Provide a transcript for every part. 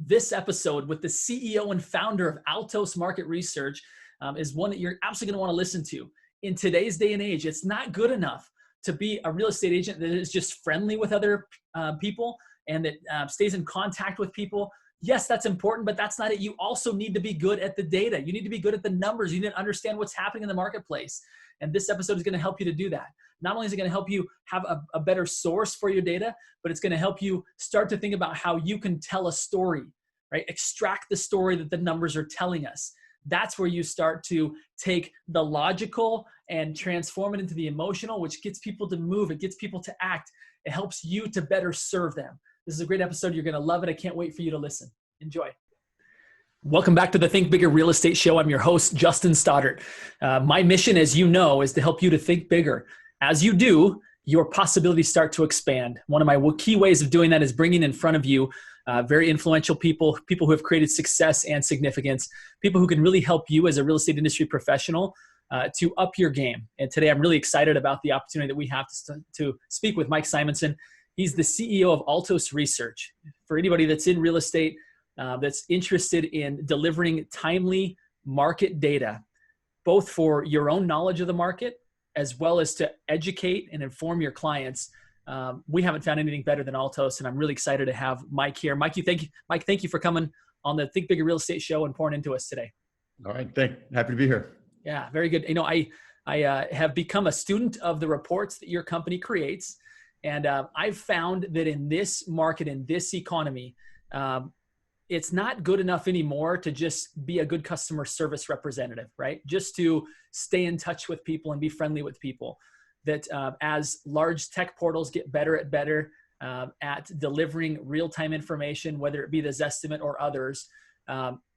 This episode with the CEO and founder of Altos Market Research is one that you're absolutely going to want to listen to. In today's day and age, it's not good enough to be a real estate agent that is just friendly with other people and that stays in contact with people. Yes, that's important, but that's not it. You also need to be good at the data. You need to be good at the numbers. You need to understand what's happening in the marketplace. And this episode is going to help you to do that. Not only is it going to help you have a better source for your data, but it's going to help you start to think about how you can tell a story, right? Extract the story that the numbers are telling us. That's where you start to take the logical and transform it into the emotional, which gets people to move. It gets people to act. It helps you to better serve them. This is a great episode. You're going to love it. I can't wait for you to listen. Enjoy. Welcome back to the Think Bigger Real Estate Show. I'm your host, Justin Stoddart. My mission, as you know, is to help you to think bigger. As you do, your possibilities start to expand. One of my key ways of doing that is bringing in front of you very influential people, people who have created success and significance, people who can really help you as a real estate industry professional to up your game. And today I'm really excited about the opportunity that we have to speak with Mike Simonsen. He's the CEO of Altos Research. For anybody that's in real estate, that's interested in delivering timely market data, both for your own knowledge of the market, as well as to educate and inform your clients. We haven't found anything better than Altos, and I'm really excited to have Mike here. Mike, thank you for coming on the Think Bigger Real Estate Show and pouring into us today. All right, happy to be here. Yeah, very good. You know, I have become a student of the reports that your company creates, and I've found that in this market, in this economy, it's not good enough anymore to just be a good customer service representative, right? Just to stay in touch with people and be friendly with people. That as large tech portals get better at delivering real-time information, whether it be the Zestimate or others,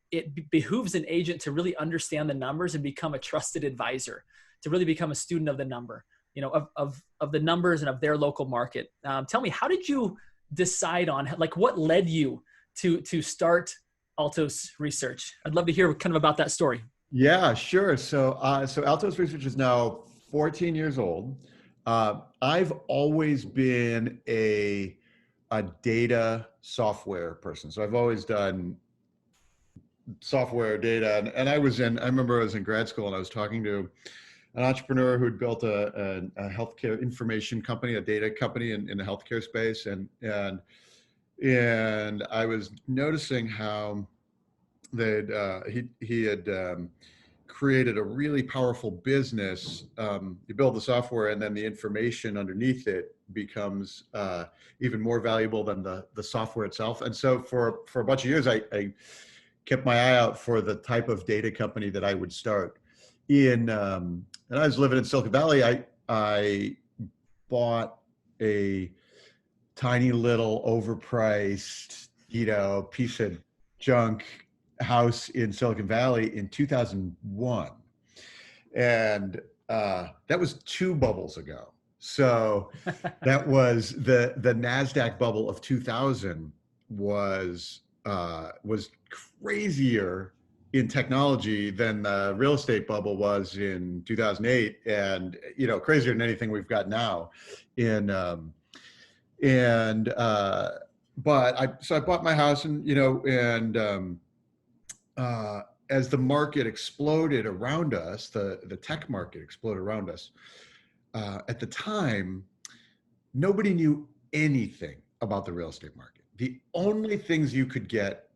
it behooves an agent to really understand the numbers and become a trusted advisor, to really become a student of the number, you know, of the numbers and of their local market. Tell me, how did you decide on, like, what led you to start Altos Research? I'd love to hear kind of about that story. Yeah, sure. So Altos Research is now 14 years old. I've always been a data software person. So I've always done software data. And I remember I was in grad school and I was talking to an entrepreneur who had built a healthcare information company, a data company in the healthcare space. And I was noticing how he had created a really powerful business. You build the software and then the information underneath it becomes even more valuable than the software itself. And so for a bunch of years, I kept my eye out for the type of data company that I would start. And I was living in Silicon Valley. I bought a tiny little overpriced, piece of junk house in Silicon Valley in 2001. And that was 2 bubbles ago. So that was the NASDAQ bubble of 2000 was crazier in technology than the real estate bubble was in 2008, and crazier than anything we've got now. But I bought my house, and as the market exploded around us, the tech market exploded around us. At the time, nobody knew anything about the real estate market. The only things you could get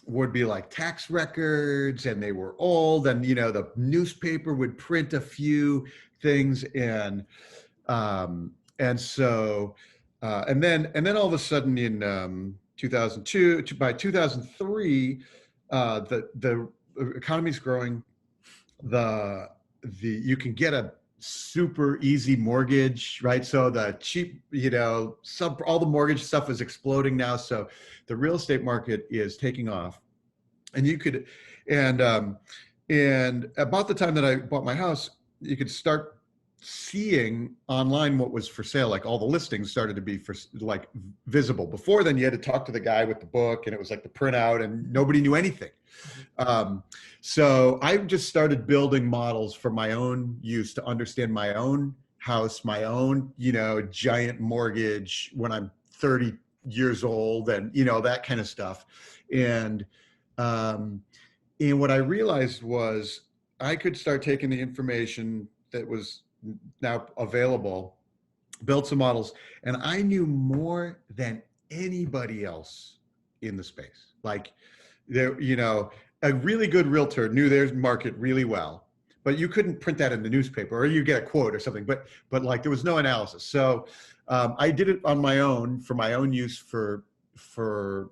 would be like tax records, and they were old, and the newspaper would print a few things, and so and then all of a sudden in 2002, by 2003, the economy's growing. You can get a super easy mortgage, right? So the cheap, all the mortgage stuff is exploding now. So the real estate market is taking off, and and about the time that I bought my house, you could start seeing online what was for sale. Like all the listings started to be visible. Before then, you had to talk to the guy with the book, and it was like the printout, and nobody knew anything. So I just started building models for my own use to understand my own house, my own, giant mortgage when I'm 30 years old, and that kind of stuff. And and what I realized was I could start taking the information that was now available, build some models, and I knew more than anybody else in the space. Like there, a really good realtor knew their market really well, but you couldn't print that in the newspaper, or you get a quote or something. But like there was no analysis. So I did it on my own for my own use for 4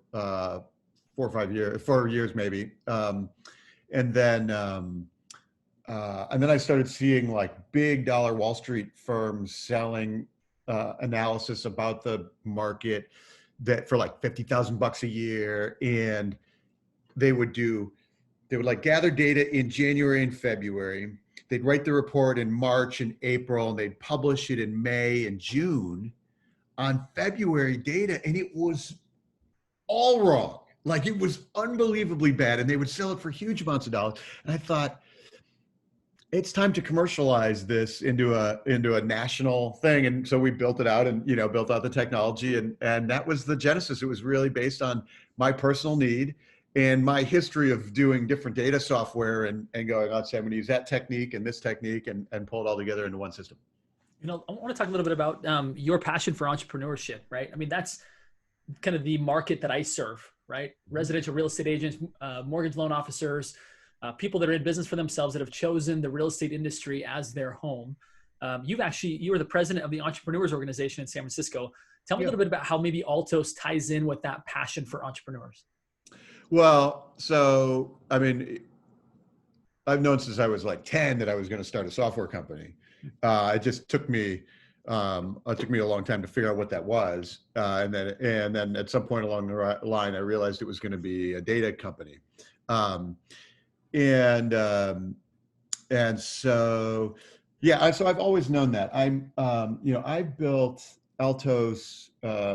years maybe, and then I started seeing like big dollar Wall Street firms selling analysis about the market that for like $50,000 a year, and they would like gather data in January and February. They'd write the report in March and April, and they'd publish it in May and June on February data, and it was all wrong. Like it was unbelievably bad, and they would sell it for huge amounts of dollars. And I thought, it's time to commercialize this into a national thing. And so we built it out, and built out the technology, and that was the genesis. It was really based on my personal need and my history of doing different data software, and going, oh, say I'm going to use that technique and this technique, and pull it all together into one system. I want to talk a little bit about your passion for entrepreneurship, right? I mean, that's kind of the market that I serve, right? Residential real estate agents, mortgage loan officers, people that are in business for themselves, that have chosen the real estate industry as their home. You were the president of the Entrepreneurs Organization in San Francisco. Tell me a little bit about how maybe Altos ties in with that passion for entrepreneurs. Well, so, I mean, I've known since I was like 10 that I was going to start a software company. It just took me a long time to figure out what that was. And then at some point along the line, I realized it was going to be a data company. And so, yeah, so I've always known that. I built Altos.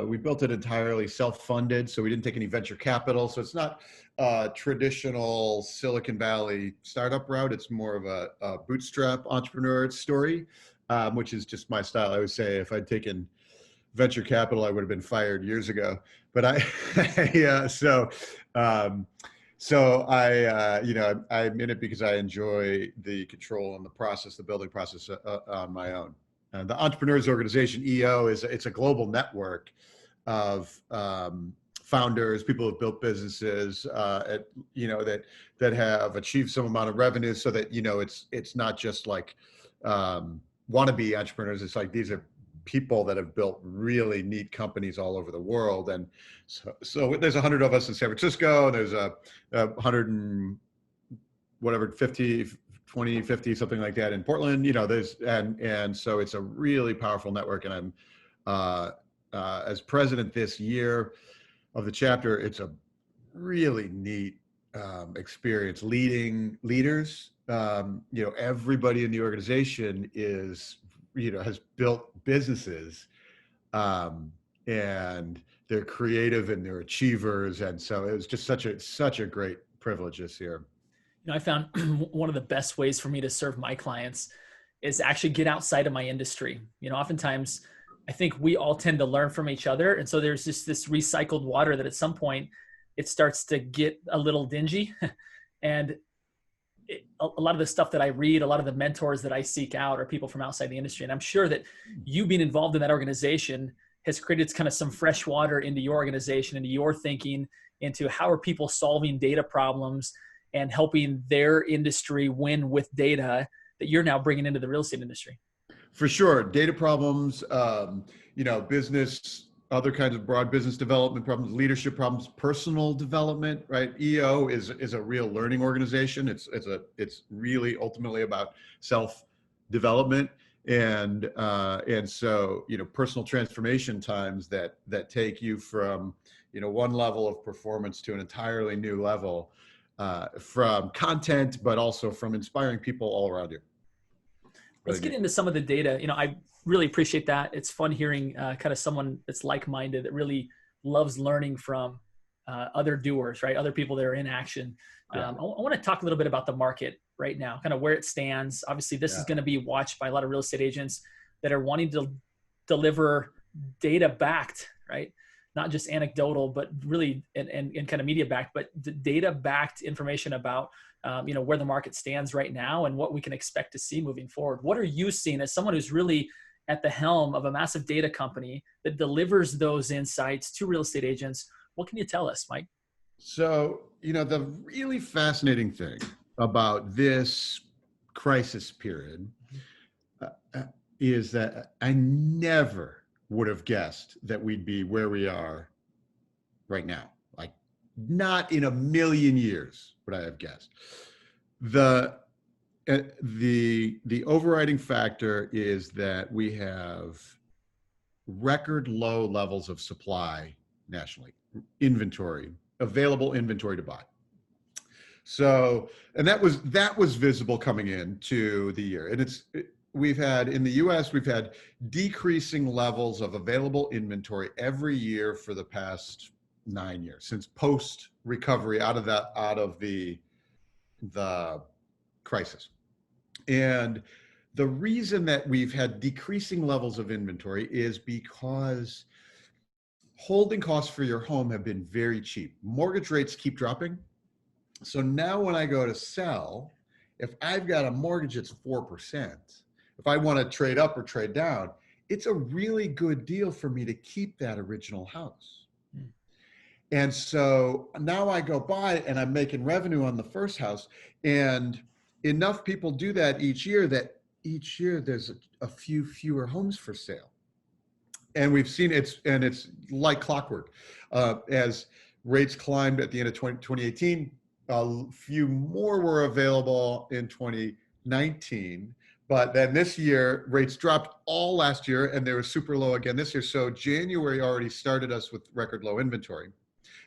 We built it entirely self-funded, so we didn't take any venture capital. So it's not a traditional Silicon Valley startup route. It's more of a bootstrap entrepreneur story, which is just my style. I would say if I'd taken venture capital, I would have been fired years ago. But I'm in it because I enjoy the control and the building process on my own. The Entrepreneurs Organization, EO, it's a global network of founders, people who've built businesses, that have achieved some amount of revenue, so that it's not just like wannabe entrepreneurs. It's like these are people that have built really neat companies all over the world. And so there's 100 of us in San Francisco, and there's a 100 and whatever, 50, something like that in Portland. And so it's a really powerful network. And I'm as president this year of the chapter, it's a really neat experience leading leaders. Everybody in the organization has built businesses, and they're creative and they're achievers. And so it was just such a great privilege this year. I found one of the best ways for me to serve my clients is actually get outside of my industry. Oftentimes I think we all tend to learn from each other. And so there's just this recycled water that at some point it starts to get a little dingy. And a lot of the stuff that I read, a lot of the mentors that I seek out are people from outside the industry. And I'm sure that you being involved in that organization has created kind of some fresh water into your organization, into your thinking, into how are people solving data problems and helping their industry win with data that you're now bringing into the real estate industry. For sure. Data problems, business, other kinds of broad business development problems, leadership problems, personal development, right? EO is a real learning organization. It's really ultimately about self-development. And so, personal transformation times that take you from, one level of performance to an entirely new level, from content, but also from inspiring people all around you. Let's get into some of the data. I really appreciate that. It's fun hearing kind of someone that's like-minded, that really loves learning from other doers, right? Other people that are in action. Yeah. I want to talk a little bit about the market right now, kind of where it stands. Obviously, this is going to be watched by a lot of real estate agents that are wanting to deliver data backed, right? not just anecdotal, but really and kind of media backed, but the data backed information about where the market stands right now and what we can expect to see moving forward. What are you seeing as someone who's really at the helm of a massive data company that delivers those insights to real estate agents? What can you tell us, Mike? So, the really fascinating thing about this crisis period is that I never would have guessed that we'd be where we are right now. Like, not in a million years would I have guessed. The overriding factor is that we have record low levels of supply nationally, available inventory to buy. So, and that was visible coming into the year. And we've had in the US, we've had decreasing levels of available inventory every year for the past 9 years, since post recovery out of the crisis. And the reason that we've had decreasing levels of inventory is because holding costs for your home have been very cheap. Mortgage rates keep dropping. So now when I go to sell, if I've got a mortgage that's 4%, if I want to trade up or trade down, it's a really good deal for me to keep that original house. And so now I go buy and I'm making revenue on the first house, and enough people do that each year that each year there's a few fewer homes for sale. And we've seen it's like clockwork. As rates climbed at the end of 2018, a few more were available in 2019. But then this year, rates dropped all last year, and they were super low again this year. So January already started us with record low inventory.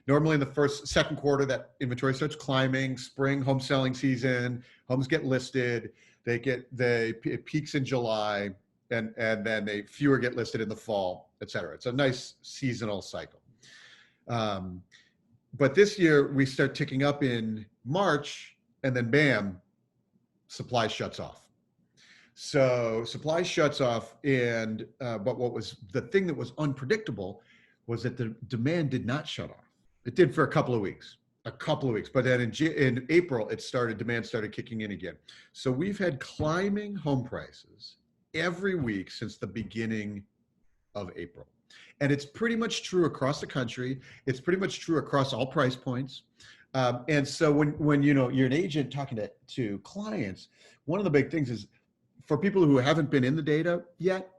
Normally in the second quarter, that inventory starts climbing. Spring home selling season, homes get listed. It peaks in July, and then fewer get listed in the fall, et cetera. It's a nice seasonal cycle. But this year we start ticking up in March, and then bam, supply shuts off. So supply shuts off, but what was the thing that was unpredictable was that the demand did not shut off. It did for a couple of weeks, but then in April, demand started kicking in again. So we've had climbing home prices every week since the beginning of April. And it's pretty much true across the country. It's pretty much true across all price points. And so when you're an agent talking to clients, one of the big things is for people who haven't been in the data yet,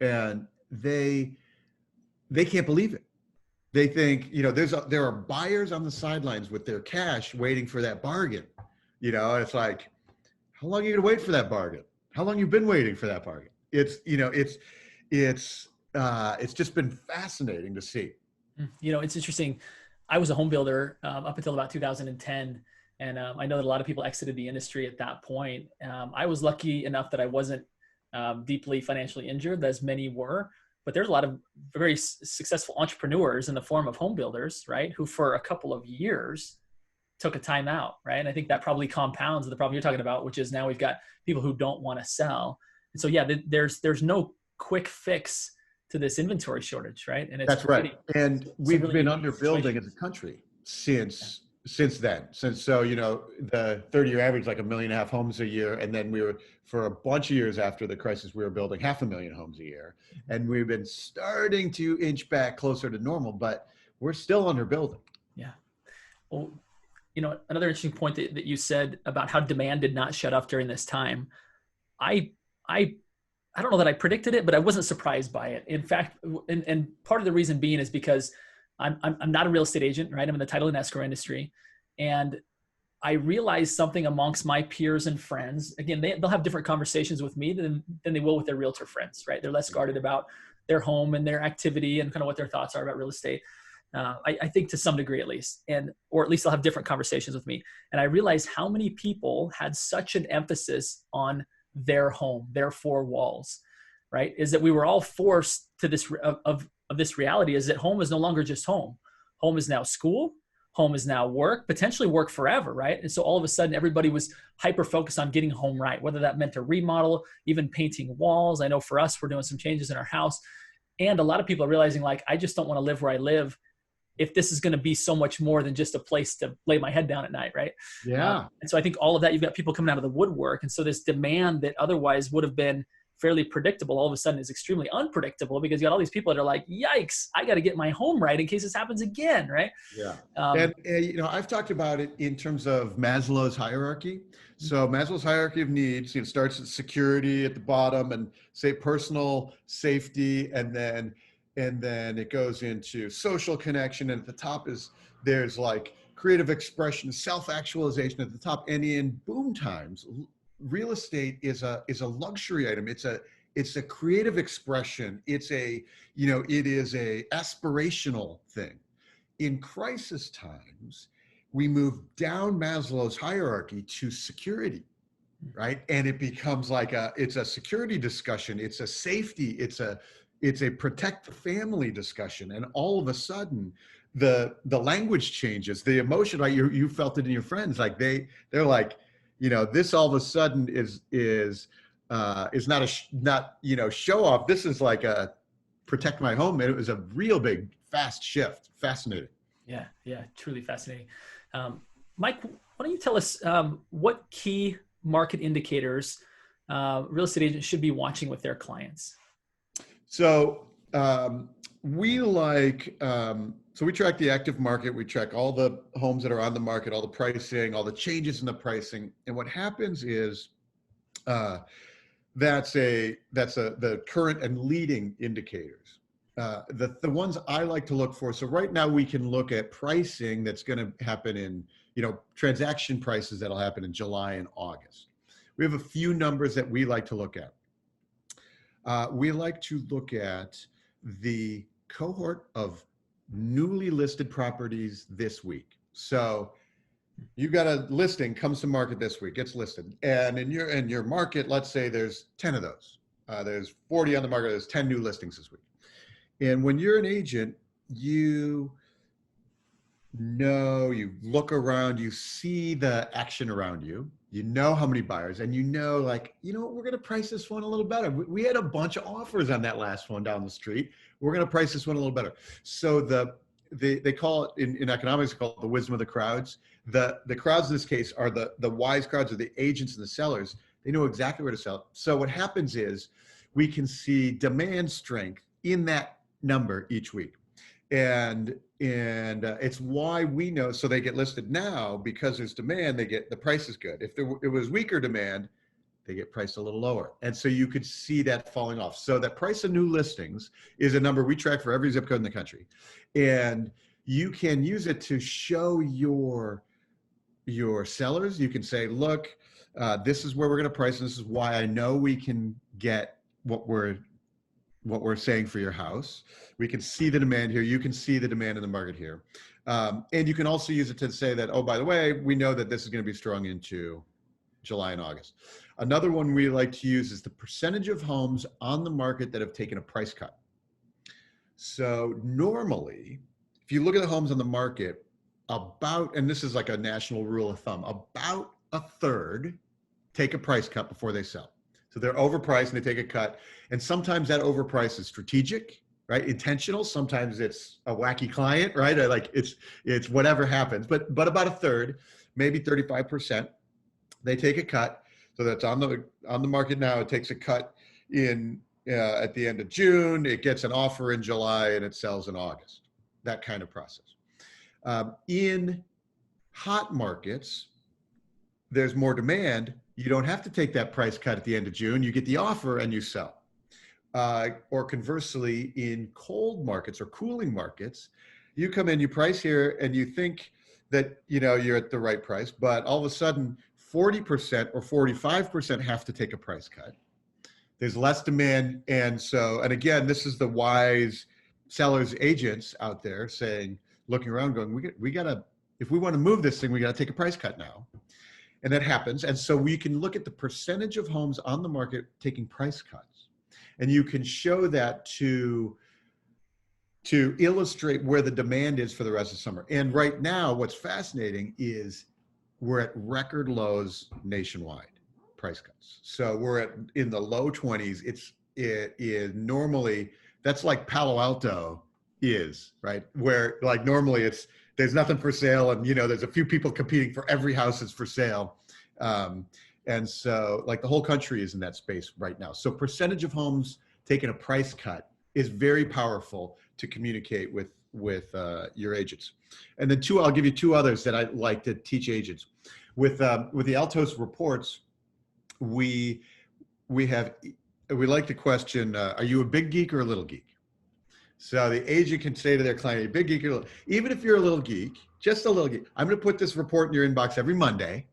and they can't believe it. They think, there are buyers on the sidelines with their cash waiting for that bargain. It's like, how long are you going to wait for that bargain? How long you been waiting for that bargain? It's just been fascinating to see. It's interesting. I was a home builder up until about 2010. And I know that a lot of people exited the industry at that point. I was lucky enough that I wasn't deeply financially injured, as many were. But there's a lot of very successful entrepreneurs in the form of home builders, right, who for a couple of years took a time out, right? And I think that probably compounds the problem you're talking about, which is now we've got people who don't want to sell. And so, yeah, there's no quick fix to this inventory shortage, right? And that's right. And we've been underbuilding as a country since then. So, the 30-year average, like 1.5 million homes a year. And then we were, for a bunch of years after the crisis, we were building 500,000 homes a year. And we've been starting to inch back closer to normal, but we're still underbuilding. Yeah. Well, another interesting point that you said about how demand did not shut off during this time. I don't know that I predicted it, but I wasn't surprised by it. In fact, and part of the reason being is because I'm not a real estate agent, right? I'm in the title and escrow industry. And I realized something amongst my peers and friends. Again, they'll have different conversations with me than they will with their realtor friends, right? They're less guarded about their home and their activity and kind of what their thoughts are about real estate. I think to some degree at least, or at least they'll have different conversations with me. And I realized how many people had such an emphasis on their home, their four walls, right? Is that we were all forced to this of this reality is that home is no longer just home. Home is now school. Home is now work, potentially work forever, right? And so all of a sudden, everybody was hyper-focused on getting home right, whether that meant a remodel, even painting walls. I know for us, we're doing some changes in our house. And a lot of people are realizing, like, I just don't want to live where I live if this is going to be so much more than just a place to lay my head down at night, right? Yeah. And so I think all of that, you've got people coming out of the woodwork. And so this demand that otherwise would have been fairly predictable all of a sudden is extremely unpredictable, because you got all these people that are like, yikes, I got to get my home right in case this happens again, right? Yeah. And I've talked about it in terms of Maslow's hierarchy. So Maslow's hierarchy of needs, starts at security at the bottom and say personal safety, and then it goes into social connection, and at the top there's like creative expression, self-actualization at the top. And in boom times, real estate is a luxury item. It's a creative expression. It is a aspirational thing. In crisis times, we move down Maslow's hierarchy to security, right? And it becomes like it's a security discussion. It's a safety. It's a protect the family discussion. And all of a sudden, the language changes, the emotion, right? You felt it in your friends. Like they're like, this all of a sudden is not show off. This is like a protect my home. And it was a real big, fast shift. Fascinating. Yeah, truly fascinating. Mike, why don't you tell us what key market indicators real estate agents should be watching with their clients? So we track the active market. We track all the homes that are on the market, all the pricing, all the changes in the pricing. And what happens is that's the current and leading indicators. The ones I like to look for. So right now we can look at pricing that's going to happen in, transaction prices that'll happen in July and August. We have a few numbers that we like to look at. We like to look at the cohort of newly listed properties this week. So you got a listing, comes to market this week, gets listed. And in your market, let's say there's 10 of those. There's 40 on the market, there's 10 new listings this week. And when you're an agent, you look around, you see the action around you, you know how many buyers, and like, we're going to price this one a little better. We had a bunch of offers on that last one down the street. We're going to price this one a little better. So they call it in economics, they call it the wisdom of the crowds. The crowds in this case are the wise crowds, are the agents and the sellers. They know exactly where to sell. So what happens is we can see demand strength in that number each week. And it's why we know, so they get listed now because there's demand, the price is good. If it was weaker demand, they get priced a little lower. And so you could see that falling off. So that price of new listings is a number we track for every zip code in the country. And you can use it to show your sellers. You can say, look, this is where we're going to price, and this is why I know we can get what we're saying for your house. We can see the demand here. You can see the demand in the market here. And you can also use it to say that, oh, by the way, we know that this is going to be strong into July and August. Another one we like to use is the percentage of homes on the market that have taken a price cut. So normally, if you look at the homes on the market, and this is like a national rule of thumb, about a third take a price cut before they sell. So they're overpriced and they take a cut. And sometimes that overprice is strategic, right? Intentional. Sometimes it's a wacky client, right? Like it's whatever happens, but about a third, maybe 35%, they take a cut. So that's on the market now. It takes a cut in at the end of June. It gets an offer in July and it sells in August. That kind of process. In hot markets, there's more demand. You don't have to take that price cut at the end of June. You get the offer and you sell. Or conversely, in cold markets or cooling markets, you come in, you price here, and you think that you're at the right price, but all of a sudden, 40% or 45% have to take a price cut. There's less demand, and again, this is the wise sellers, agents out there looking around, going, we gotta, if we want to move this thing, we gotta take a price cut now. And that happens. And so we can look at the percentage of homes on the market taking price cuts. And you can show that to illustrate where the demand is for the rest of summer. And right now, what's fascinating is we're at record lows nationwide, price cuts. So we're in the low 20s. It is normally That's like Palo Alto is, right? Where like normally there's nothing for sale, and there's a few people competing for every house that's for sale. And so like the whole country is in that space right now. So percentage of homes taking a price cut is very powerful to communicate with your agents. And then I'll give you two others that I like to teach agents. With the Altos Reports, we like to question, are you a big geek or a little geek? So the agent can say to their client, are you a big geek or little? Even if you're a little geek, just a little geek, I'm going to put this report in your inbox every Monday,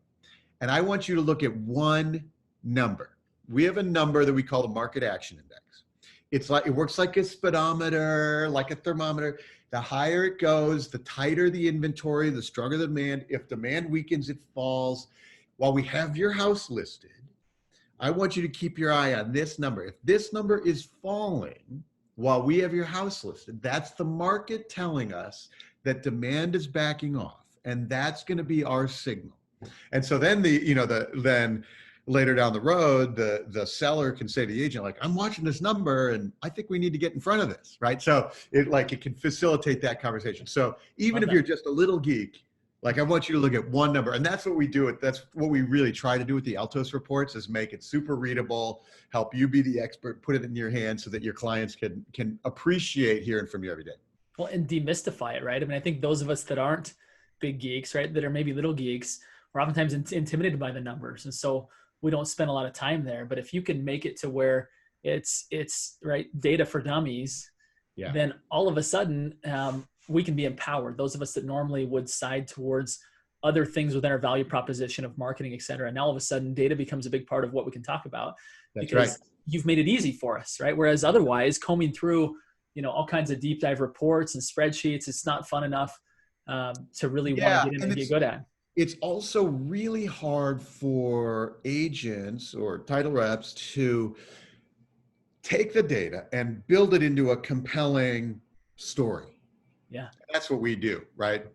and I want you to look at one number. We have a number that we call the market action index. It works like a speedometer, like a thermometer. The higher it goes, the tighter the inventory, the stronger the demand. If demand weakens, it falls. While we have your house listed, I want you to keep your eye on this number. If this number is falling while we have your house listed, that's the market telling us that demand is backing off, and that's going to be our signal. And so then then later down the road, the seller can say to the agent, like, I'm watching this number and I think we need to get in front of this, right? So it can facilitate that conversation. So even if you're just a little geek, like I want you to look at one number, and that's what we do. That's what we really try to do with the Altos Reports, is make it super readable, help you be the expert, put it in your hands so that your clients can appreciate hearing from you every day. Well, and demystify it, right? I mean, I think those of us that aren't big geeks, right, that are maybe little geeks, we're oftentimes intimidated by the numbers. And so we don't spend a lot of time there. But if you can make it to where it's right, data for dummies, then all of a sudden we can be empowered. Those of us that normally would side towards other things within our value proposition of marketing, et cetera. And all of a sudden data becomes a big part of what we can talk about. That's because right. You've made it easy for us, right? Whereas otherwise combing through, all kinds of deep dive reports and spreadsheets, it's not fun enough to really want to get in and get good at. It's also really hard for agents or title reps to take the data and build it into a compelling story. Yeah. That's what we do, right?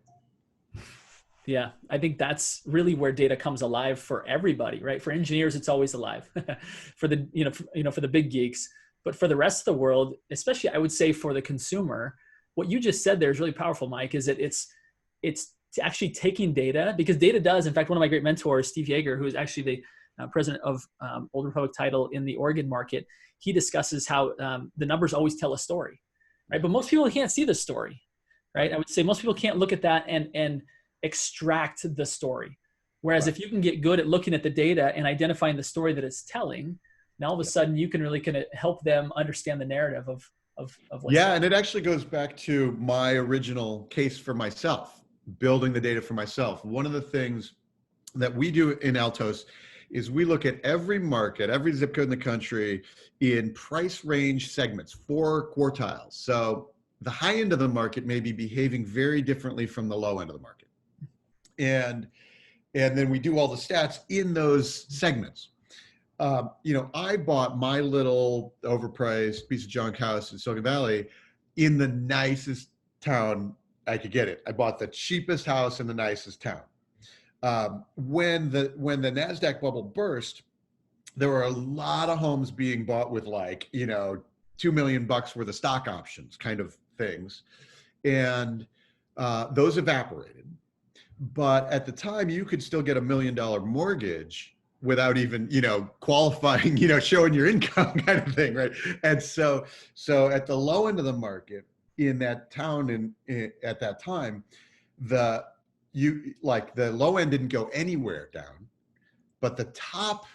Yeah. I think that's really where data comes alive for everybody, right? For engineers, it's always alive. For the, for the big geeks, but for the rest of the world, especially I would say for the consumer, what you just said there is really powerful, Mike, is that it's actually taking data, because data does. In fact, one of my great mentors, Steve Yeager, who is actually the president of Old Republic Title in the Oregon market, he discusses how the numbers always tell a story, right? But most people can't see the story, right? I would say most people can't look at that and extract the story. Whereas if you can get good at looking at the data and identifying the story that it's telling, now all of a sudden you can really kind of help them understand the narrative of what's happening. And it actually goes back to my original case for myself, building the data for myself. One of the things that we do in Altos is we look at every market, every zip code in the country in price range segments, 4 quartiles. So the high end of the market may be behaving very differently from the low end of the market. And then we do all the stats in those segments. I bought my little overpriced piece of junk house in Silicon Valley in the nicest town I could get it. I bought the cheapest house in the nicest town. When the NASDAQ bubble burst, there were a lot of homes being bought with like, $2 million worth of stock options kind of things. And those evaporated. But at the time you could still get $1 million mortgage without even, qualifying, showing your income kind of thing. Right. And so at the low end of the market in that town at that time, the low end didn't go anywhere down, but the top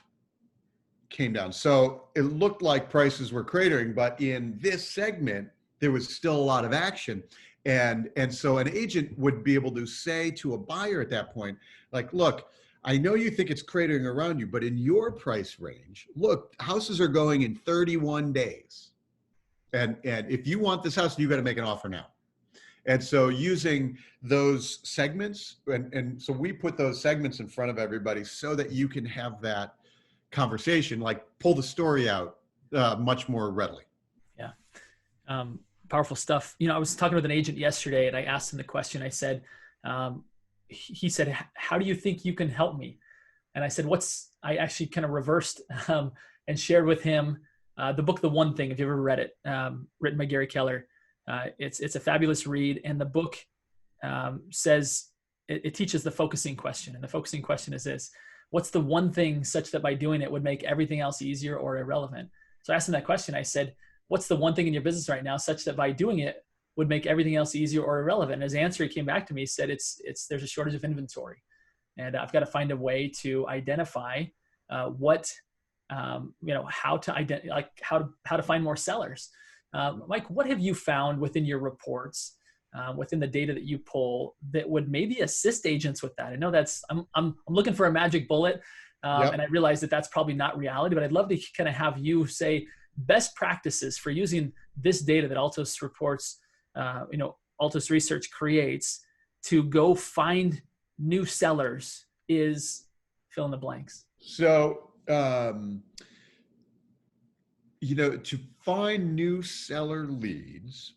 came down. So it looked like prices were cratering, but in this segment, there was still a lot of action. And so an agent would be able to say to a buyer at that point, like, look, I know you think it's cratering around you, but in your price range, look, houses are going in 31 days. And if you want this house, you got to make an offer now. And so using those segments, and so we put those segments in front of everybody so that you can have that conversation, like pull the story out much more readily. Yeah. Powerful stuff. I was talking with an agent yesterday and I asked him the question. I said, he said, how do you think you can help me? And I said, I actually kind of reversed and shared with him the book, The One Thing, if you've ever read it, written by Gary Keller. It's a fabulous read. And the book says, it teaches the focusing question. And the focusing question is this: what's the one thing such that by doing it would make everything else easier or irrelevant? So I asked him that question. I said, what's the one thing in your business right now such that by doing it would make everything else easier or irrelevant? And his answer, he came back to me, said, there's a shortage of inventory. And I've got to find a way to identify how to find more sellers. Mike, what have you found within your reports, within the data that you pull, that would maybe assist agents with that? I know I'm looking for a magic bullet, and I realize that that's probably not reality, but I'd love to kind of have you say best practices for using this data that Altos Reports, Altos Research creates to go find new sellers is fill in the blanks. So, to find new seller leads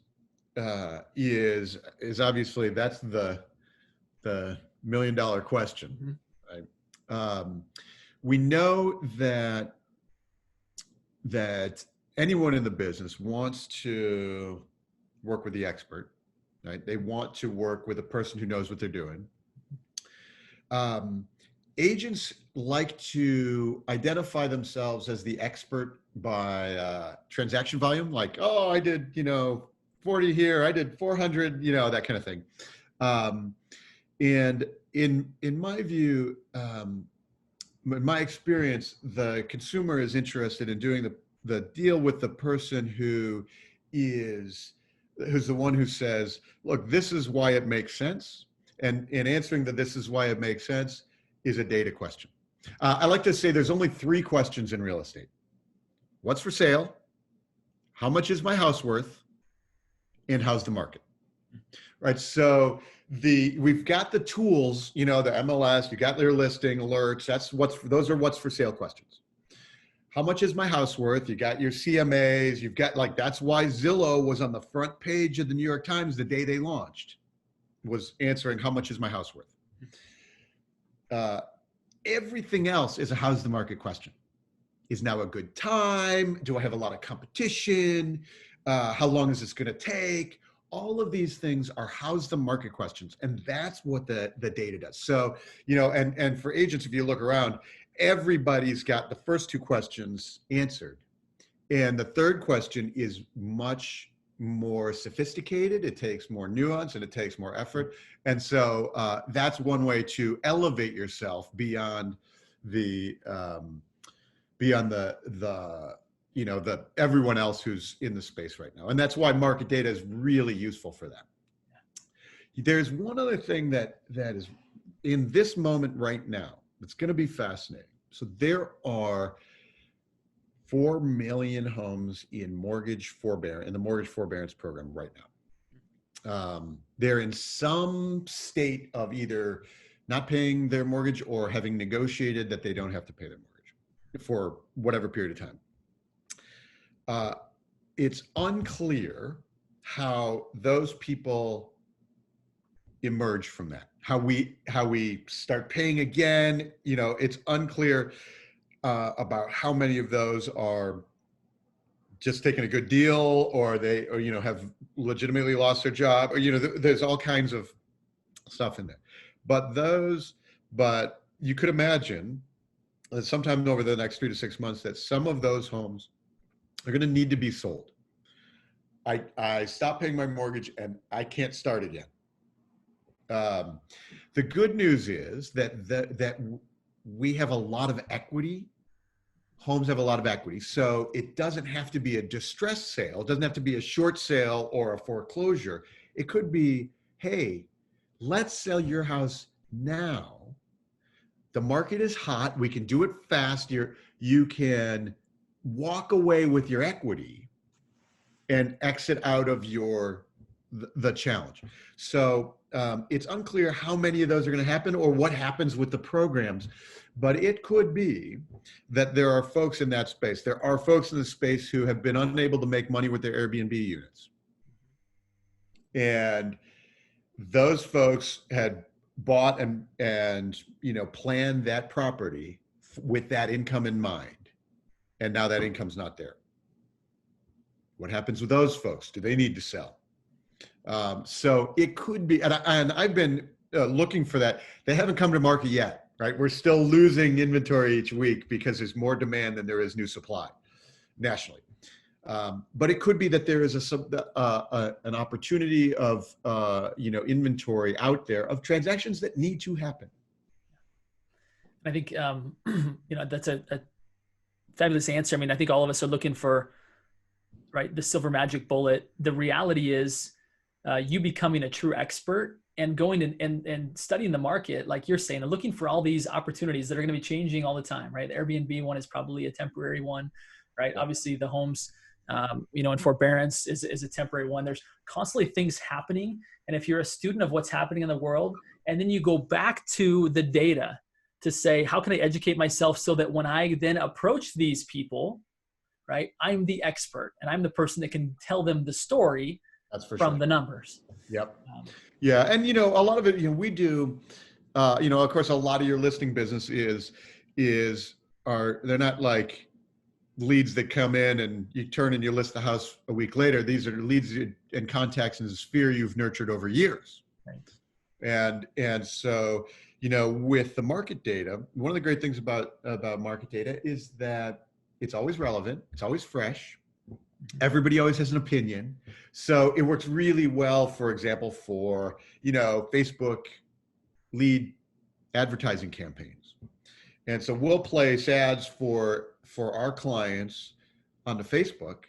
is obviously, that's the $1 million question, right? We know that anyone in the business wants to work with the expert, right? They want to work with a person who knows what they're doing. Agents like to identify themselves as the expert by transaction volume, like, oh, I did 40 here, I did 400, that kind of thing. And in my view, in my experience, the consumer is interested in doing the deal with the person who's the one who says, look, this is why it makes sense. And in answering that this is why it makes sense is a data question. I like to say there's only 3 questions in real estate. What's for sale? How much is my house worth? And how's the market? Right. So we've got the tools, the MLS, you got their listing alerts. Those are what's for sale questions. How much is my house worth? You got your CMAs, you've got that's why Zillow was on the front page of the New York Times the day they launched, was answering how much is my house worth. Everything else is a how's the market question. Is now a good time? Do I have a lot of competition? How long is this going to take? All of these things are how's the market questions. And that's what the data does. So, and for agents, if you look around, everybody's got the first 2 questions answered. And the third question is much more sophisticated. It takes more nuance and it takes more effort. And so that's one way to elevate yourself beyond the everyone else who's in the space right now. And that's why market data is really useful for that. There's one other thing that is in this moment right now that's going to be fascinating. So there are 4 million homes in the mortgage forbearance program right now. They're in some state of either not paying their mortgage or having negotiated that they don't have to pay their mortgage for whatever period of time. It's unclear how those people emerge from that, how we start paying again. It's unclear about how many of those are just taking a good deal, or they have legitimately lost their job, or there's all kinds of stuff in there. But you could imagine that sometime over the next 3 to 6 months that some of those homes are going to need to be sold. I stopped paying my mortgage and I can't start again. The good news is that we have a lot of equity. Homes have a lot of equity. So it doesn't have to be a distressed sale. It doesn't have to be a short sale or a foreclosure. It could be, hey, let's sell your house now. The market is hot. We can do it fast. You can walk away with your equity and exit out of the challenge. So it's unclear how many of those are going to happen or what happens with the programs, but it could be that there are folks in that space. There are folks in the space who have been unable to make money with their Airbnb units. And those folks had bought and planned that property with that income in mind. And now that income's not there. What happens with those folks? Do they need to sell? So it could be, and I've been looking for that. They haven't come to market yet, right? We're still losing inventory each week because there's more demand than there is new supply nationally. But it could be that there is an opportunity of inventory out there of transactions that need to happen. I think that's a fabulous answer. I mean, I think all of us are looking for, right, the silver magic bullet. The reality is you becoming a true expert and going and studying the market, like you're saying, and looking for all these opportunities that are going to be changing all the time, right? The Airbnb one is probably a temporary one, right? Yeah. Obviously the homes, in forbearance is a temporary one. There's constantly things happening. And if you're a student of what's happening in the world, and then you go back to the data to say, how can I educate myself so that when I then approach these people, right, I'm the expert and I'm the person that can tell them the story. That's for from sure. The numbers. Yep. Yeah. And, a lot of it, we do, of course, a lot of your listing business they're not like leads that come in and you turn and you list the house a week later. These are leads and contacts in the sphere you've nurtured over years. Right. And so, with the market data, one of the great things about market data is that it's always relevant. It's always fresh. Everybody always has an opinion. So it works really well, for example, for, Facebook lead advertising campaigns. And so we'll place ads for our clients on the Facebook,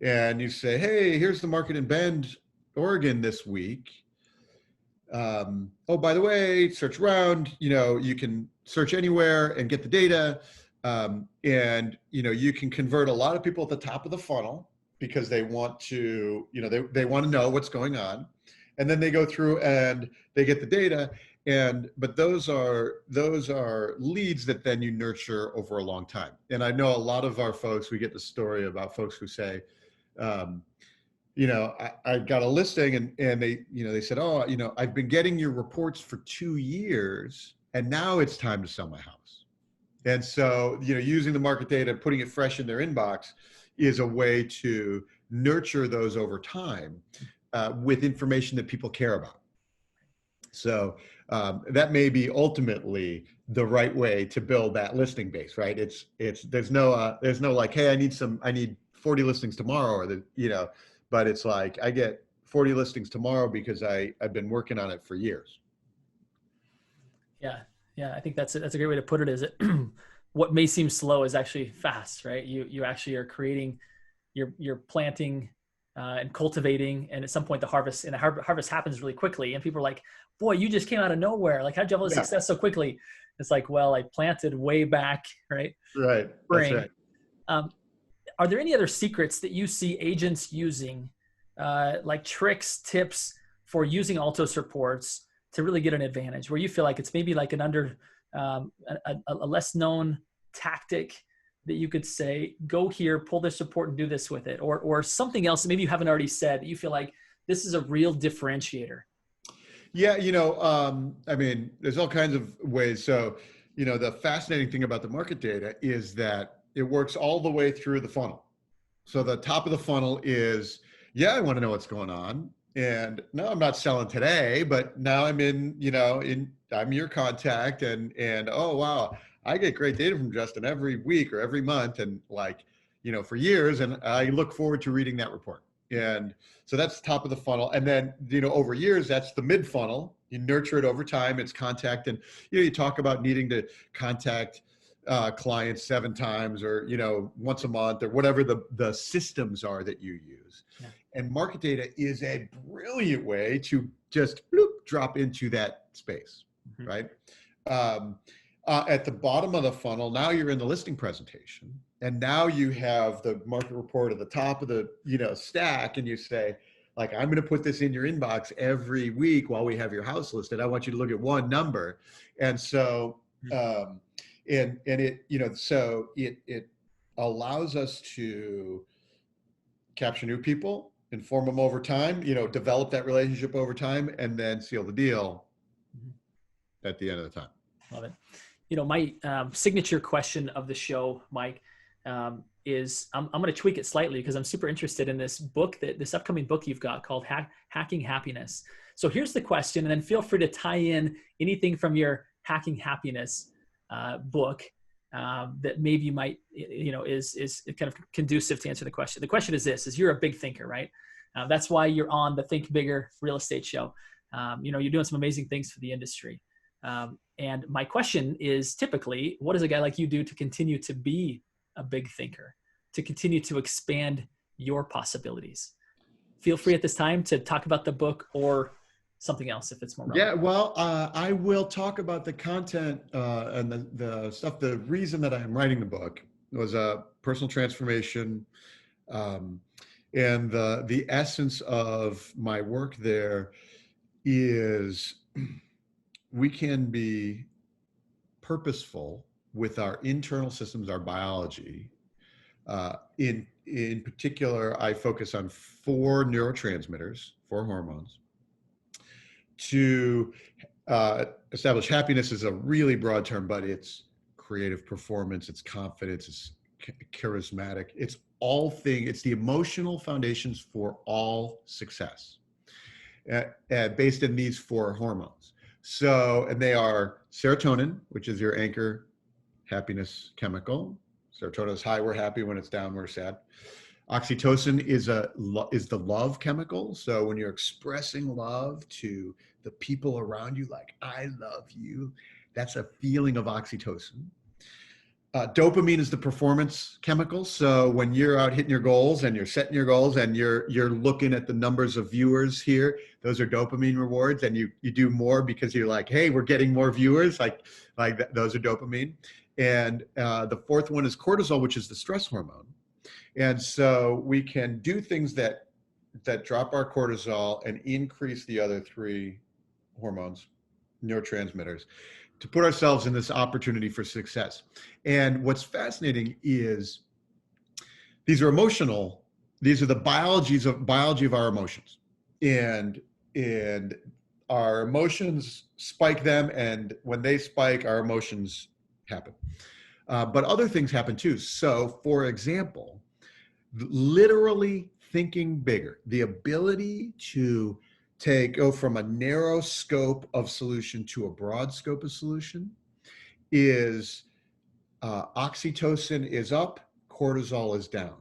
and you say, hey, here's the market in Bend, Oregon this week. Oh, by the way, search around, you can search anywhere and get the data. And, you can convert a lot of people at the top of the funnel because they want to, they want to know what's going on. And then they go through and they get the data. But those are leads that then you nurture over a long time. And I know a lot of our folks, we get the story about folks who say, I got a listing and they said, oh, I've been getting your reports for 2 years and now it's time to sell my house. And so, using the market data, putting it fresh in their inbox is a way to nurture those over time with information that people care about. So that may be ultimately the right way to build that listing base, right? There's no like, hey, I need 40 listings tomorrow, or but it's like I get 40 listings tomorrow because I've been working on it for years. Yeah, I think that's a great way to put it. Is it what may seem slow is actually fast, right? You actually are creating, you're planting and cultivating, and at some point the harvest happens really quickly, and people are like, boy, you just came out of nowhere. Like, how'd you have all this success so quickly? It's like, well, I planted way back, right? Right. Spring. That's right. Are there any other secrets that you see agents using, like tricks, tips for using Altos Reports to really get an advantage, where you feel like it's maybe like a less known tactic that you could say, go here, pull this report and do this with it, or something else that maybe you haven't already said that you feel like this is a real differentiator? Yeah, I mean, there's all kinds of ways. So, the fascinating thing about the market data is that it works all the way through the funnel. So the top of the funnel is, yeah, I want to know what's going on. And no, I'm not selling today, but now I'm I'm your contact, and oh, wow, I get great data from Justin every week or every month, and for years, and I look forward to reading that report. And so that's top of the funnel. And then, over years, that's the mid funnel. You nurture it over time. It's contact. And, you talk about needing to contact clients 7 times or, once a month, or whatever the systems are that you use. Yeah. And market data is a brilliant way to just drop into that space, mm-hmm. right? At the bottom of the funnel, now you're in the listing presentation, and now you have the market report at the top of the stack, and you say, like, I'm going to put this in your inbox every week while we have your house listed. I want you to look at one number, and so it allows us to capture new people, inform them over time, develop that relationship over time, and then seal the deal at the end of the time. Love it. My signature question of the show, Mike, is I'm going to tweak it slightly because I'm super interested in this upcoming book you've got called Hacking Happiness. So here's the question, and then feel free to tie in anything from your Hacking Happiness book that maybe you might, is kind of conducive to answer the question. The question is this: you're a big thinker, right? That's why you're on the Think Bigger Real Estate Show. You're doing some amazing things for the industry. And my question is typically, what does a guy like you do to continue to be a big thinker, to continue to expand your possibilities? Feel free at this time to talk about the book or something else if it's more relevant. Yeah, well, I will talk about the content and the stuff. The reason that I'm writing the book was a personal transformation. And the essence of my work there is we can be purposeful with our internal systems, our biology. In particular, I focus on 4 neurotransmitters, 4 hormones. To establish happiness is a really broad term, but it's creative performance, it's confidence, it's charismatic, it's the emotional foundations for all success, based in these 4 hormones. So, and they are serotonin, which is your anchor happiness chemical. Serotonin is high, we're happy. When it's down, we're sad. Oxytocin is the love chemical. So when you're expressing love to the people around you, like, I love you, that's a feeling of oxytocin. Dopamine is the performance chemical. So when you're out hitting your goals and you're setting your goals and you're looking at the numbers of viewers here, those are dopamine rewards, and you do more because you're like, hey, we're getting more viewers. Like those are dopamine. And the 4th one is cortisol, which is the stress hormone. And so we can do things that drop our cortisol and increase the other 3 hormones, neurotransmitters, to put ourselves in this opportunity for success. And what's fascinating is these are emotional. These are the biology of our emotions, and our emotions spike them. And when they spike, our emotions happen. But other things happen too. So, for example, literally thinking bigger, the ability to go from a narrow scope of solution to a broad scope of solution is oxytocin is up, cortisol is down.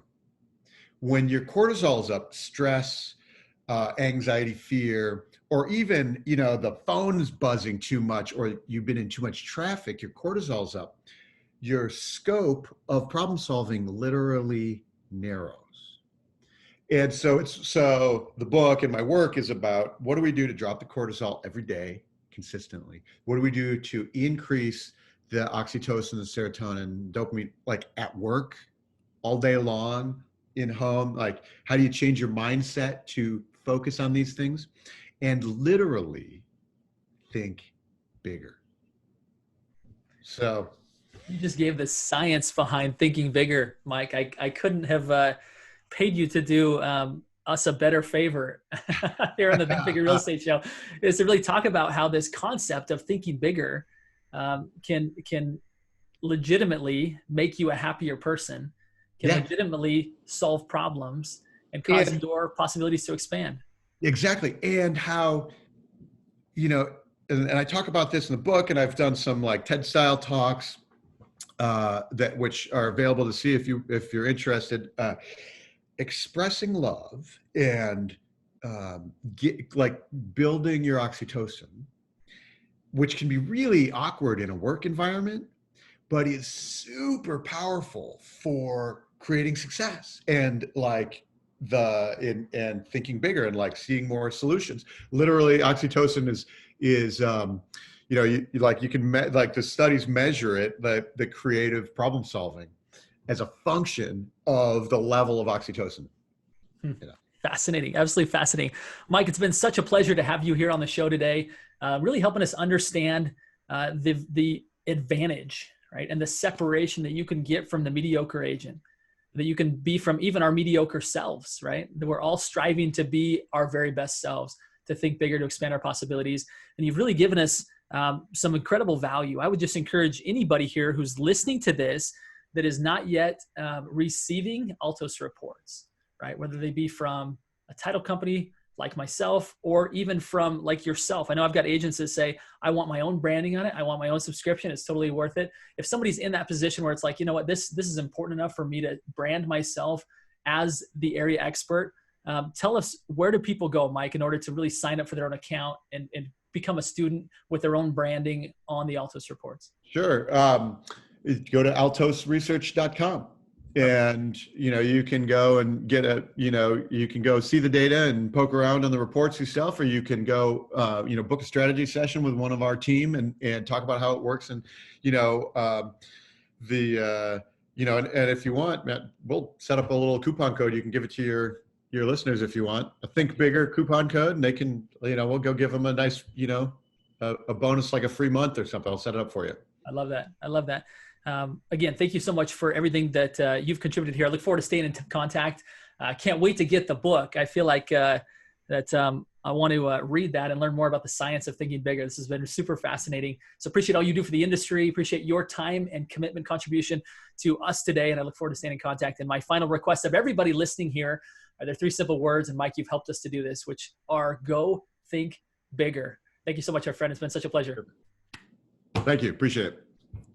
When your cortisol is up, stress, anxiety, fear, or even, the phone's buzzing too much, or you've been in too much traffic, your cortisol's up, your scope of problem solving literally narrows. And so the book and my work is about, what do we do to drop the cortisol every day consistently? What do we do to increase the oxytocin, the serotonin, dopamine, like at work all day long, in home? Like, how do you change your mindset to focus on these things and literally think bigger? So you just gave the science behind thinking bigger, Mike. I couldn't have paid you to do us a better favor here on the Think Bigger Real Estate Show, is to really talk about how this concept of thinking bigger can legitimately make you a happier person, can legitimately solve problems and cause your possibilities to expand. Exactly. And how, and I talk about this in the book, and I've done some like TED style talks which are available to see if you're interested. Expressing love and building your oxytocin, which can be really awkward in a work environment, but is super powerful for creating success and and thinking bigger and like seeing more solutions. Literally, oxytocin is you can the studies measure it, the creative problem solving, as a function of the level of oxytocin. Fascinating. Absolutely fascinating. Mike, it's been such a pleasure to have you here on the show today, really helping us understand the advantage, right, and the separation that you can get from the mediocre agent, that you can be from even our mediocre selves, right? That we're all striving to be our very best selves, to think bigger, to expand our possibilities. And you've really given us some incredible value. I would just encourage anybody here who's listening to this that is not yet receiving Altos reports, right? Whether they be from a title company like myself, or even from like yourself. I know I've got agents that say, I want my own branding on it. I want my own subscription. It's totally worth it. If somebody's in that position where it's like, you know what, this is important enough for me to brand myself as the area expert, tell us, where do people go, Mike, in order to really sign up for their own account and become a student with their own branding on the Altos reports? Sure. Go to altosresearch.com. And, you can go and get you can go see the data and poke around on the reports yourself, or you can go, book a strategy session with one of our team and talk about how it works. And, and if you want, Matt, we'll set up a little coupon code. You can give it to your listeners if you want, a Think Bigger coupon code, and they can, we'll go give them a nice, a bonus, like a free month or something. I'll set it up for you. I love that. I love that. Again, thank you so much for everything that you've contributed here. I look forward to staying in contact. Can't wait to get the book. I feel like I want to read that and learn more about the science of thinking bigger. This has been super fascinating. So appreciate all you do for the industry. Appreciate your time and commitment contribution to us today. And I look forward to staying in contact. And my final request of everybody listening here are there 3 simple words. And Mike, you've helped us to do this, which are go think bigger. Thank you so much, our friend. It's been such a pleasure. Thank you. Appreciate it.